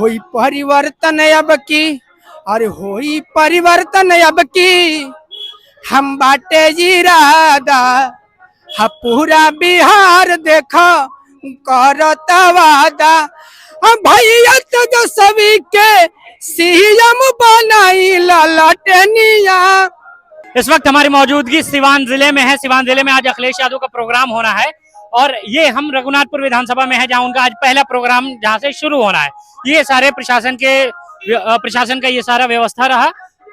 होई परिवर्तन अब की, अरे होई परिवर्तन अब की, हम बाटे इरादा, हा पूरा बिहार देखो करता वादा, हम भैया तो सभी के सीएम बनाई ललटनिया। इस वक्त हमारी मौजूदगी सिवान जिले में है। सिवान जिले में आज अखिलेश यादव का प्रोग्राम होना है और ये हम रघुनाथपुर विधानसभा में है, जहां उनका आज पहला प्रोग्राम जहां से शुरू होना है। ये सारे प्रशासन का ये सारा व्यवस्था रहा,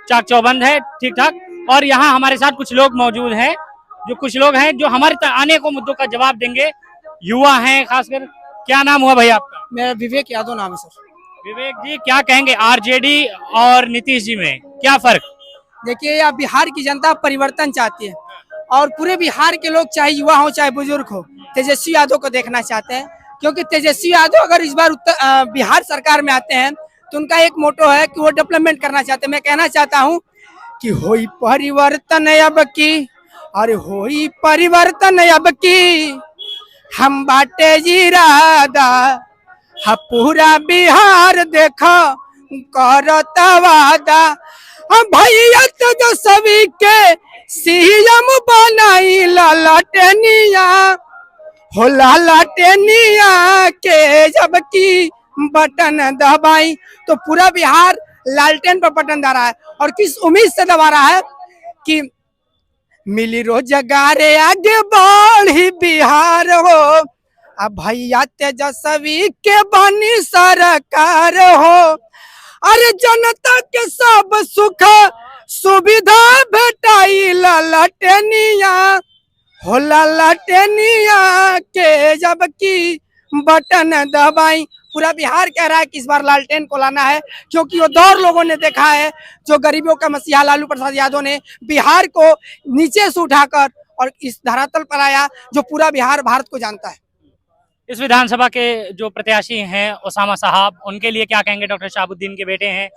चाक चौबंद है, ठीक ठाक। और यहाँ हमारे साथ कुछ लोग मौजूद हैं, कुछ लोग हैं जो हमारे आने को मुद्दों का जवाब देंगे। युवा हैं खासकर। क्या नाम हुआ भैया आपका? मेरा विवेक यादव नाम है सर। विवेक जी, क्या कहेंगे आरजेडी और नीतीश जी में क्या फर्क? देखिए, अब बिहार की जनता परिवर्तन चाहती है और पूरे बिहार के लोग, चाहे युवा हो चाहे बुजुर्ग हो, तेजस्वी यादव को देखना चाहते हैं। क्योंकि तेजस्वी यादव अगर इस बार बिहार सरकार में आते हैं तो उनका एक मोटो है कि वो डेवलपमेंट करना चाहते हैं। मैं कहना चाहता हूँ कि होई परिवर्तन अब की, अरे होई परिवर्तन अब की, हम बाटे इरादा, हा पूरा बिहार देखो करता वादा, हम भैया तो सभी के सीएम बनाई ललटनिया, हो ललटनिया के जब की बटन दबाई तो पूरा बिहार लालटेन पर बटन दबा रहा है। और किस उम्मीद से दबा रहा है कि मिली रोजगार आगे बढ़ी बिहार हो, अब भैया तेजस्वी के बनी सरकार हो, अरे जनता के सब सुख सुविधा भेटाई ललटनिया, हो ललटनिया के जब की बटन दबाई। पूरा बिहार कह रहा है कि इस बार लालटेन को लाना है, क्योंकि वो दौर लोगों ने देखा है जो गरीबों का मसीहा लालू प्रसाद यादव ने बिहार को नीचे से उठाकर और इस धरातल पर आया जो पूरा बिहार भारत को जानता है। इस विधानसभा के जो प्रत्याशी हैं ओसामा साहब, उनके लिए क्या कहेंगे? डॉक्टर शहाबुद्दीन के बेटे हैं,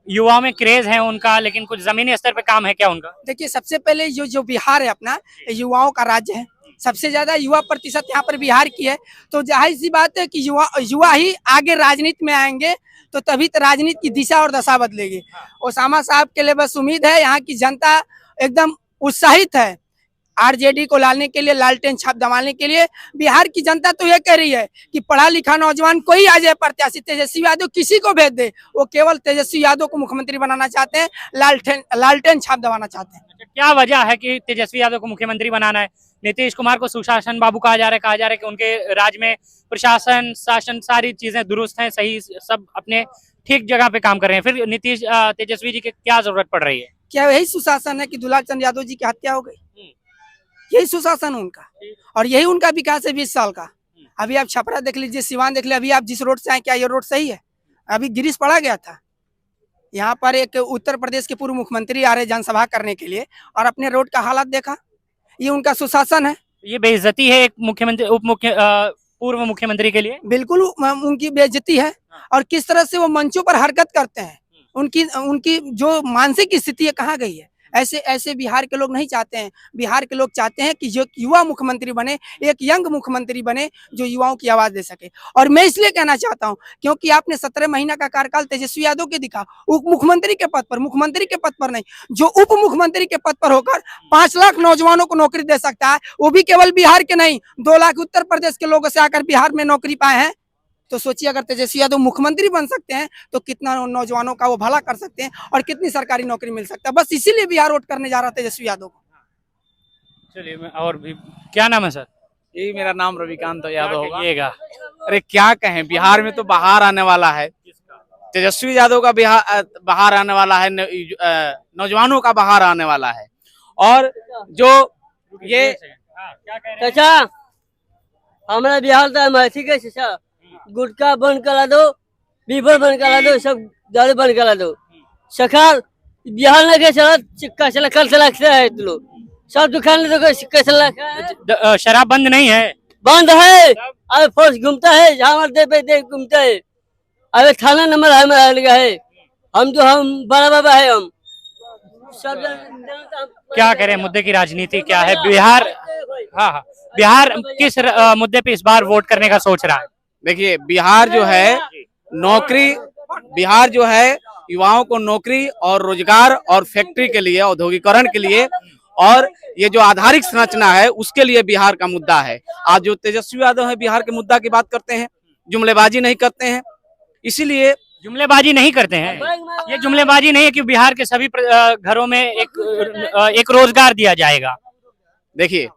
युवाओं में क्रेज है उनका, लेकिन कुछ जमीनी स्तर पे काम है क्या उनका? देखिए, सबसे पहले जो बिहार है अपना युवाओं का राज्य है, सबसे ज्यादा युवा प्रतिशत यहाँ पर बिहार की है। तो जाहिर सी बात है कि युवा ही आगे राजनीति में आएंगे, तो तभी तो राजनीति की दिशा और दशा बदलेगी। ओसामा साहब के लिए बस उम्मीद है, यहाँ की जनता एकदम उत्साहित है आरजेडी को लाने के लिए, लालटेन छाप दबाने के लिए। बिहार की जनता तो ये कह रही है कि पढ़ा लिखा नौजवान कोई आ जाए प्रत्याशी, तेजस्वी यादव किसी को भेज दे, वो केवल तेजस्वी यादव को मुख्यमंत्री बनाना चाहते हैं, लालटेन छाप दबाना चाहते हैं। क्या वजह है कि तेजस्वी यादव को मुख्यमंत्री बनाना है? नीतीश कुमार को सुशासन बाबू कहा जा रहा है कि उनके राज्य में प्रशासन शासन सारी चीजें दुरुस्त हैं, सही, सब अपने ठीक जगह पे काम कर रहे हैं। फिर तेजस्वी जी की क्या जरूरत पड़ रही है? क्या यही सुशासन है कि दुलाल चंद यादव जी की हत्या हो गई? यही सुशासन उनका, और यही उनका विकास है 20 साल का। अभी आप छपरा देख लीजिए, सिवान देख लीजिए, अभी आप जिस रोड से आए, क्या ये रोड सही है? अभी गिरीश पड़ा गया था। यहाँ पर एक उत्तर प्रदेश के पूर्व मुख्यमंत्री आ रहे जनसभा करने के लिए और अपने रोड का हालत देखा। ये उनका सुशासन है। ये बेइज्जती है एक पूर्व मुख्यमंत्री के लिए। बिल्कुल उनकी बेइज्जती है। और किस तरह से वो मंचों पर हरकत करते हैं, उनकी जो मानसिक स्थिति है कहाँ गई है? ऐसे बिहार के लोग नहीं चाहते हैं। बिहार के लोग चाहते हैं कि जो युवा मुख्यमंत्री बने, एक यंग मुख्यमंत्री बने जो युवाओं की आवाज दे सके। और मैं इसलिए कहना चाहता हूं क्योंकि आपने 17 महीना का कार्यकाल तेजस्वी यादव के दिखा, उप मुख्यमंत्री के पद पर, मुख्यमंत्री के पद पर नहीं, जो उप मुख्यमंत्री के पद पर होकर 5 लाख नौजवानों को नौकरी दे सकता है, वो भी केवल बिहार के नहीं, 2 लाख उत्तर प्रदेश के लोगों से आकर बिहार में नौकरी पाए हैं। तो सोचिए, अगर तेजस्वी यादव मुख्यमंत्री बन सकते हैं तो कितना नौजवानों का वो भला कर सकते हैं और कितनी सरकारी नौकरी मिल सकता है। बस इसीलिए बिहार वोट करने जा रहा तेजस्वी यादव को। चलिए, और भी क्या नाम है सर? यही मेरा नाम रविकांत यादव होगा। अरे क्या कहें, बिहार में तो बाहर आने वाला है, तेजस्वी यादव का बाहर आने वाला है, नौजवानों का बाहर आने वाला है। और जो ये चाचा हमारा बिहार तो ठीक है चाचा, गुटखा बंद करा दो, बीबर बंद करा दो, सब दारू बंद करा दो। सरकार बिहार में क्या चला कल चला है, तुम लोग सब दुकान कैसे शराब बंद नहीं है? बंद है। अरे फोर्स घूमता है, जहाँ दे घूमता है। अरे थाना नंबर हमारा लगा है, हम बड़ा बाबा है हम सब। क्या करें, मुद्दे की राजनीति क्या है बिहार? हाँ, बिहार किस मुद्दे पे इस बार वोट करने का सोच रहा है? देखिए, बिहार जो है नौकरी बिहार जो है युवाओं को नौकरी और रोजगार और फैक्ट्री के लिए, औद्योगिकरण के लिए और ये जो आधारिक संरचना है उसके लिए बिहार का मुद्दा है। आज जो तेजस्वी यादव है बिहार के मुद्दा की बात करते हैं, जुमलेबाजी नहीं करते हैं, इसीलिए जुमलेबाजी नहीं करते हैं। ये जुमलेबाजी नहीं है कि बिहार के सभी घरों में एक रोजगार दिया जाएगा। देखिए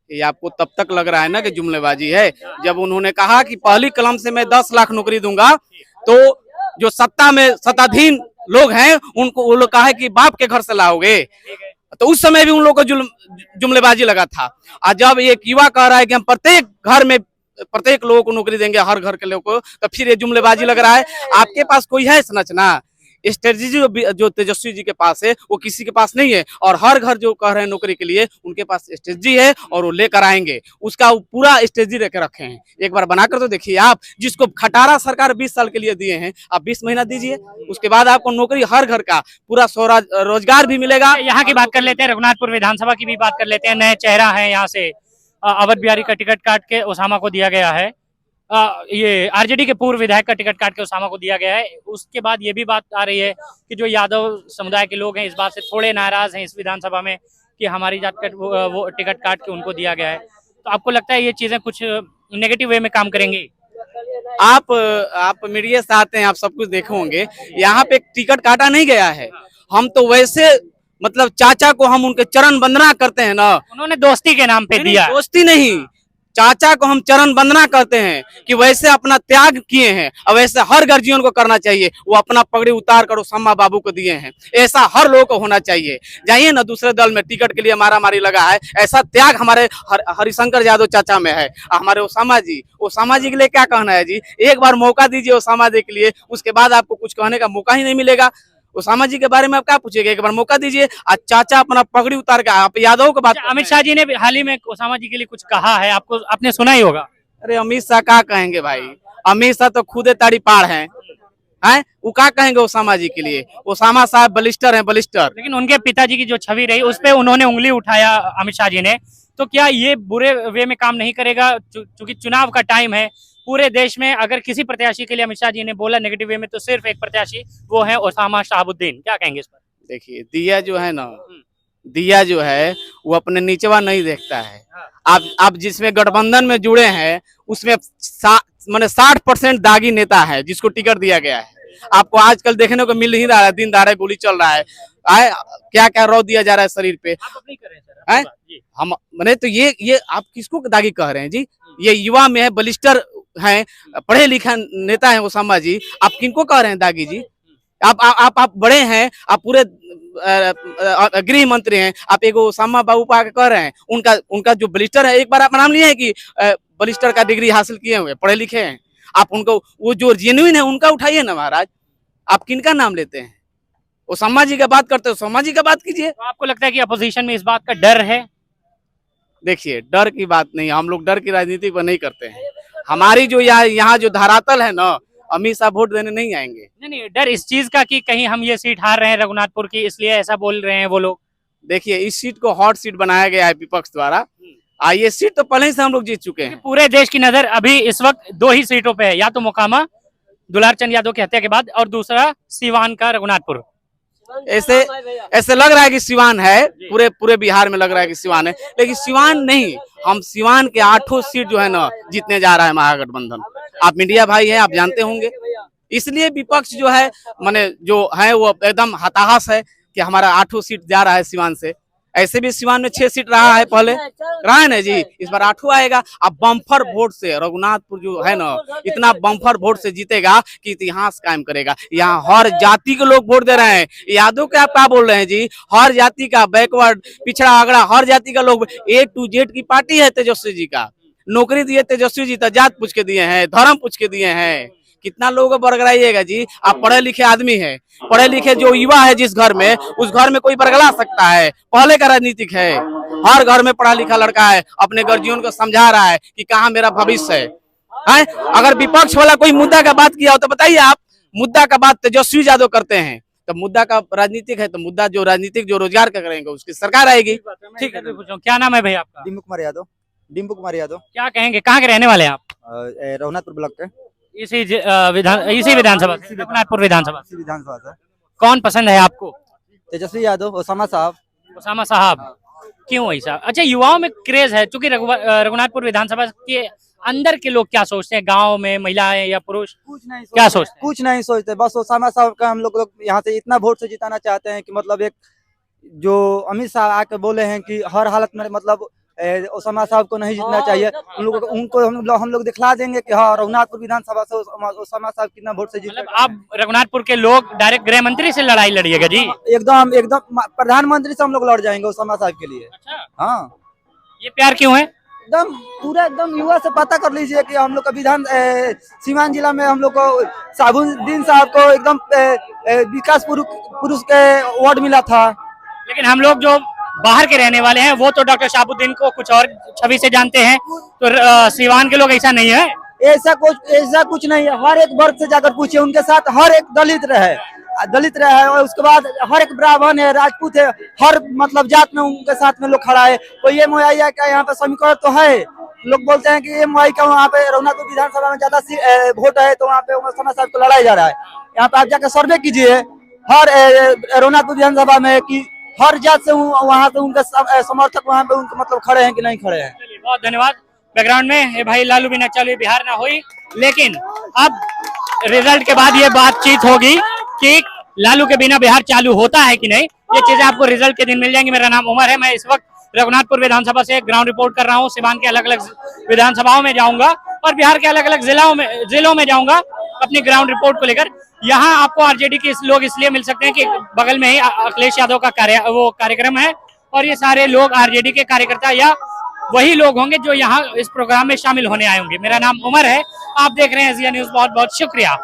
ये आपको तब तक लग रहा है ना कि जुमलेबाजी है, जब उन्होंने कहा कि पहली कलम से मैं 10 लाख नौकरी दूंगा, तो जो सत्ता में सत्ताधीन लोग हैं उनको वो लोग कहा है कि बाप के घर से लाओगे, तो उस समय भी उन लोगों को जुमलेबाजी लगा था। आज जब एक युवा कह रहा है कि हम प्रत्येक घर में प्रत्येक लोगों को नौकरी देंगे, हर घर के लोगों को, तो फिर ये जुमलेबाजी लग रहा है। आपके पास कोई है संरचना, स्ट्रेटेजी जो तेजस्वी जी के पास है वो किसी के पास नहीं है। और हर घर जो कह रहे हैं नौकरी के लिए उनके पास स्ट्रेटेजी है और वो लेकर आएंगे, उसका वो पूरा स्ट्रेटेजी लेकर रखे हैं। एक बार बनाकर तो देखिए आप, जिसको खटारा सरकार 20 साल के लिए दिए हैं, आप 20 महीना दीजिए, उसके बाद आपको नौकरी हर घर का पूरा रोजगार भी मिलेगा। यहाँ की बात कर लेते हैं, रघुनाथपुर विधानसभा की भी बात कर लेते हैं। नए चेहरा है यहाँ से, अवध बिहारी का टिकट काट के ओसामा को दिया गया है। ये आरजेडी के पूर्व विधायक का टिकट काट के ओसामा को दिया गया है। उसके बाद ये भी बात आ रही है कि जो यादव समुदाय के लोग हैं इस बात से थोड़े नाराज हैं इस विधानसभा में कि हमारी जात का वो टिकट काट के उनको दिया गया है। तो आपको लगता है ये चीजें कुछ नेगेटिव वे में काम करेंगी? आप मीडिया से आते हैं, आप सब कुछ देखे होंगे। यहाँ पे टिकट काटा नहीं गया है, हम तो वैसे मतलब चाचा को हम उनके चरण वंदना करते हैं ना। उन्होंने दोस्ती के नाम पे दिया। दोस्ती नहीं, चाचा को हम चरण वंदना करते हैं कि वैसे अपना त्याग किए हैं और वैसे हर गर्जियन को करना चाहिए। वो अपना पगड़ी उतार कर ओसामा बाबू को दिए हैं, ऐसा हर लोगों को होना चाहिए। जाइए ना दूसरे दल में टिकट के लिए मारामारी लगा है, ऐसा त्याग हमारे हरिशंकर यादव चाचा में है। हमारे ओसामा जी के लिए क्या कहना है जी? एक बार मौका दीजिए ओसामा जी के लिए, उसके बाद आपको कुछ कहने का मौका ही नहीं मिलेगा। ओसामा जी के बारे में आप क्या पूछेंगे? एक बार मौका दीजिए। आज चाचा अपना पगड़ी उतार के आप यादव को बात। अमित शाह जी ने हाल ही में ओसामा जी के लिए कुछ कहा है, आपने सुना ही होगा। अरे अमित शाह क्या कहेंगे भाई? अमित शाह तो खुदे ताड़ी पार हैं, वो क्या कहेंगे ओसामा जी के लिए? ओसामा साहब बलिस्टर हैं, बलिस्टर। लेकिन उनके पिताजी की जो छवि रही उस पे उन्होंने उंगली उठाया अमित शाह जी ने, तो क्या ये बुरे वे में काम नहीं करेगा? क्योंकि चुनाव का टाइम है पूरे देश में, अगर किसी प्रत्याशी के लिए अमित शाह जी ने बोला नेगेटिव वे में तो सिर्फ एक प्रत्याशी, वो है ओसामा शहाबुद्दीन। क्या कहेंगे इस पर? देखिए दिया जो है ना, दिया जो है वो अपने नीचवा नहीं देखता है। आप जिसमें गठबंधन में जुड़े हैं उसमें माने 60% दागी नेता है जिसको टिकट दिया गया है। आपको आजकल देखने को मिल ही रहा है, दिन दहाड़े गोली चल रहा है, क्या क्या रौ दिया जा रहा है शरीर पे। आप अपनी कर रहे हैं सर, हम मैंने तो ये आप किसको दागी कह रहे हैं जी? ये युवा में है, बलिस्टर हैं, पढ़े लिखे नेता हैं ओसामा जी, आप किनको कह रहे हैं दागी जी? आप बड़े हैं, आप पूरे गृह मंत्री हैं, आप एक ओसामा बाबू पा के कह रहे हैं उनका जो बलिस्टर है, एक बार आप नाम लिए हैं कि बलिस्टर का डिग्री हासिल किए हुए पढ़े लिखे हैं? आप उनको वो जो जेन्युइन है उनका उठाइए ना महाराज, आप किनका नाम लेते हैं? ओसामा जी का बात करते हो, ओसामा जी का बात कीजिए। तो आपको लगता है कि अपोजिशन में इस बात का डर है? देखिए डर की बात नहीं, हम लोग डर की राजनीति पर नहीं करते हैं। हमारी जो यहाँ जो धरातल है ना, अमित शाह वोट देने नहीं आएंगे। नहीं, डर इस चीज का कि कहीं हम ये सीट हार रहे हैं रघुनाथपुर की, इसलिए ऐसा बोल रहे हैं वो लोग। देखिए इस सीट को हॉट सीट बनाया गया है विपक्ष द्वारा, ये सीट तो पहले ही से हम लोग जीत चुके हैं। पूरे देश की नजर अभी इस वक्त 2 ही सीटों पे है, या तो मोकामा दुलार चंद यादव की हत्या के बाद, और दूसरा सीवान का रघुनाथपुर। ऐसे लग रहा है कि सिवान है, पूरे बिहार में लग रहा है कि सिवान है, लेकिन सिवान नहीं, हम सिवान के 8 सीट जो है ना जीतने जा रहा है महागठबंधन। आप मीडिया भाई हैं, आप जानते होंगे, इसलिए विपक्ष जो है माने जो है वो एकदम हताहस है कि हमारा 8 सीट जा रहा है सिवान से। ऐसे भी सिवान में 6 सीट रहा है, पहले रहा है ना जी, इस बार 8 आएगा। अब बम्फर वोट से रघुनाथपुर जो है ना इतना बम्फर वोट से जीतेगा कि इतिहास कायम करेगा। यहाँ हर जाति के लोग वोट दे रहे हैं। यादव के आप क्या बोल रहे हैं जी? हर जाति का, बैकवर्ड, पिछड़ा आगड़ा, हर जाति का लोग, A to Z की पार्टी है तेजस्वी जी का। नौकरी दिए तेजस्वी जी तो जात पूछ के दिए हैं, धर्म पूछ के दिए हैं। कितना लोगों को बरगलाइएगा जी? आप पढ़े लिखे आदमी है, पढ़े लिखे जो युवा है जिस घर में, उस घर में कोई बरगला सकता है? पहले का राजनीतिक है, हर घर में पढ़ा लिखा लड़का है, अपने गर्जियन को समझा रहा है कि कहाँ मेरा भविष्य है। अगर विपक्ष वाला कोई मुद्दा का बात किया हो तो बताइए आप, मुद्दा का बात तेजस्वी यादव करते हैं, तो मुद्दा का राजनीतिक है, तो मुद्दा जो राजनीतिक जो रोजगार का करेंगे उसकी सरकार आएगी। ठीक है, क्या नाम है भाई आपका? डिम्पू कुमार यादव। क्या कहेंगे, कहाँ के रहने वाले हैं आप? रघुनाथपुर ब्लॉक के। इसी विधानसभा से, रघुनाथपुर विधानसभा से। विधानसभा से कौन पसंद है आपको? तेजस्वी यादव, ओसामा साहब। उसामा साहब, क्यों ऐसा? अच्छा, युवाओं में क्रेज है क्योंकि रघुनाथपुर विधानसभा के अंदर के लोग क्या सोचते हैं, गांव में महिलाएं या पुरुष कुछ नहीं क्या सोचते हैं? कुछ नहीं सोचते, बस ओसामा साहब का हम लोग यहाँ से इतना वोट से जिताना चाहते हैं कि मतलब एक जो अमित शाह आके बोले हैं कि हर हालत में मतलब ओसामा साहब को नहीं जीतना चाहिए, उनको हम लोग दिखला देंगे कि हाँ रघुनाथपुर विधानसभा से ओसामा साहब कितना वोट से जीत। मतलब आप रघुनाथपुर के लोग डायरेक्ट गृह मंत्री से लड़ाई लड़िएगा जी? एकदम एकदम प्रधानमंत्री से हम लोग लड़ जाएंगे ओसामा साहब के लिए। अच्छा, हाँ, ये प्यार क्यों है? एकदम पूरा एकदम युवा से पता कर लीजिए कि हम लोग का विधान सीवान जिला में हम लोग को साबुद्दीन साहब को एकदम विकास पुरुष के अवार्ड मिला था। लेकिन हम लोग जो बाहर के रहने वाले हैं वो तो डॉक्टर शाहबुद्दीन को कुछ और छवि से जानते हैं, तो सीवान के लोग ऐसा नहीं है। ऐसा कुछ नहीं है। हर एक वर्ग से जाकर पूछिए, उनके साथ हर एक दलित रहे और उसके बाद हर एक ब्राह्मण है, राजपूत है, हर मतलब जात में उनके साथ में लोग खड़ा है। तो ये मुहैया का यहाँ पे समीकरण तो है। लोग बोलते हैं कि ये मुहैया का वहाँ पे रघुनाथपुर विधानसभा में ज्यादा वोट है तो वहाँ पे ओसामा साहब को लड़ाया जा रहा है। यहाँ पे आप जाकर सर्वे कीजिए हर रघुनाथपुर विधानसभा में कि हर जात से वहाँ पे उनके समर्थक वहाँ पे उनके मतलब खड़े हैं कि नहीं खड़े हैं। बहुत धन्यवाद। बैकग्राउंड में ये भाई लालू बिना चालू बिहार ना हुई, लेकिन अब रिजल्ट के बाद ये बातचीत होगी कि लालू के बिना बिहार चालू होता है कि नहीं। ये चीजें आपको रिजल्ट के दिन मिल जाएंगी। मेरा नाम उमर है, मैं इस वक्त रघुनाथपुर विधानसभा से ग्राउंड रिपोर्ट कर रहा हूँ। सिवान के अलग अलग विधानसभाओं में जाऊंगा और बिहार के अलग अलग जिलों में जाऊंगा अपनी ग्राउंड रिपोर्ट को लेकर। यहाँ आपको आरजेडी के लोग इसलिए मिल सकते हैं कि बगल में ही अखिलेश यादव का कार्यक्रम है और ये सारे लोग आरजेडी के कार्यकर्ता या वही लोग होंगे जो यहाँ इस प्रोग्राम में शामिल होने आए होंगे। मेरा नाम उमर है, आप देख रहे हैं एशिया न्यूज। बहुत बहुत शुक्रिया।